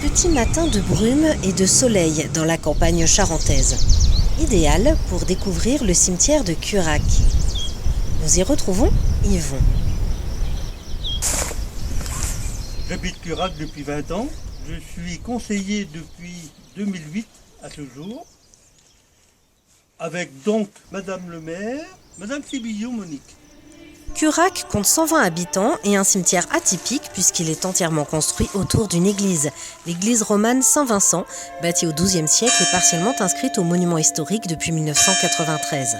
Petit matin de brume et de soleil dans la campagne charentaise. Idéal pour découvrir le cimetière de Curac. Nous y retrouvons Yvon. J'habite Curac depuis 20 ans. Je suis conseiller depuis 2008 à ce jour. Avec donc Madame le maire, Madame Sébillot Monique. Curac compte 120 habitants et un cimetière atypique puisqu'il est entièrement construit autour d'une église. L'église romane Saint-Vincent, bâtie au XIIe siècle et partiellement inscrite au monument historique depuis 1993.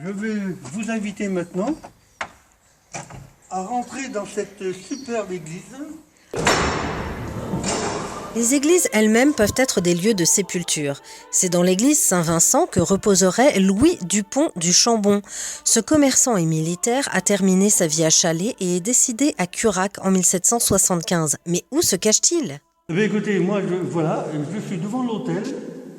Je vais vous inviter maintenant à rentrer dans cette superbe église. Les églises elles-mêmes peuvent être des lieux de sépulture. C'est dans l'église Saint-Vincent que reposerait Louis Dupont du Chambon. Ce commerçant et militaire a terminé sa vie à Chalais et est décédé à Curac en 1775. Mais où se cache-t-il ? Écoutez, moi je suis devant l'autel.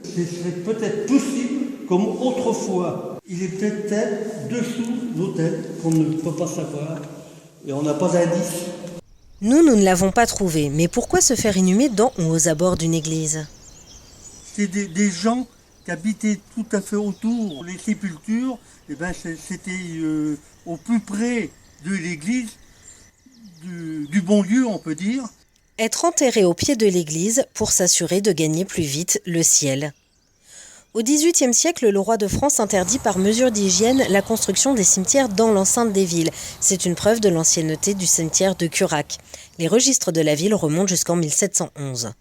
Ce serait peut-être possible comme autrefois. Il est peut-être dessous l'autel qu'on ne peut pas savoir et on n'a pas d'indice. Nous ne l'avons pas trouvé, mais pourquoi se faire inhumer dans ou aux abords d'une église ? C'est des gens qui habitaient tout à fait autour. Les sépultures, c'était au plus près de l'église, du bon lieu, on peut dire. Être enterré au pied de l'église pour s'assurer de gagner plus vite le ciel. Au XVIIIe siècle, le roi de France interdit par mesure d'hygiène la construction des cimetières dans l'enceinte des villes. C'est une preuve de l'ancienneté du cimetière de Curac. Les registres de la ville remontent jusqu'en 1711.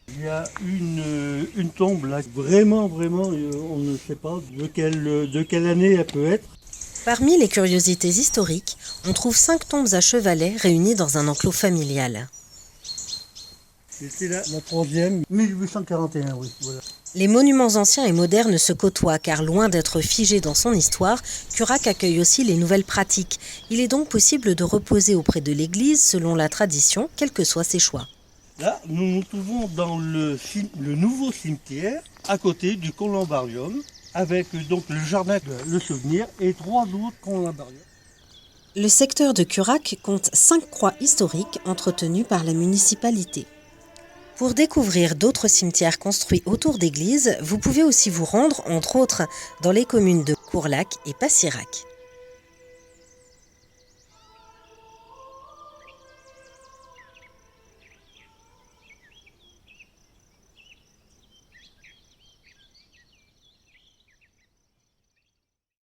Il y a une tombe là, vraiment, on ne sait pas de quelle année elle peut être. Parmi les curiosités historiques, on trouve 5 tombes à chevalets réunies dans un enclos familial. C'était la troisième, 1841, oui. Voilà. Les monuments anciens et modernes se côtoient car loin d'être figé dans son histoire, Curac accueille aussi les nouvelles pratiques. Il est donc possible de reposer auprès de l'église selon la tradition, quels que soient ses choix. Là, nous nous trouvons dans le nouveau cimetière, à côté du columbarium, avec donc le jardin, le souvenir et 3 autres columbariums. Le secteur de Curac compte 5 croix historiques entretenues par la municipalité. Pour découvrir d'autres cimetières construits autour d'églises, vous pouvez aussi vous rendre, entre autres, dans les communes de Courlac et Passirac.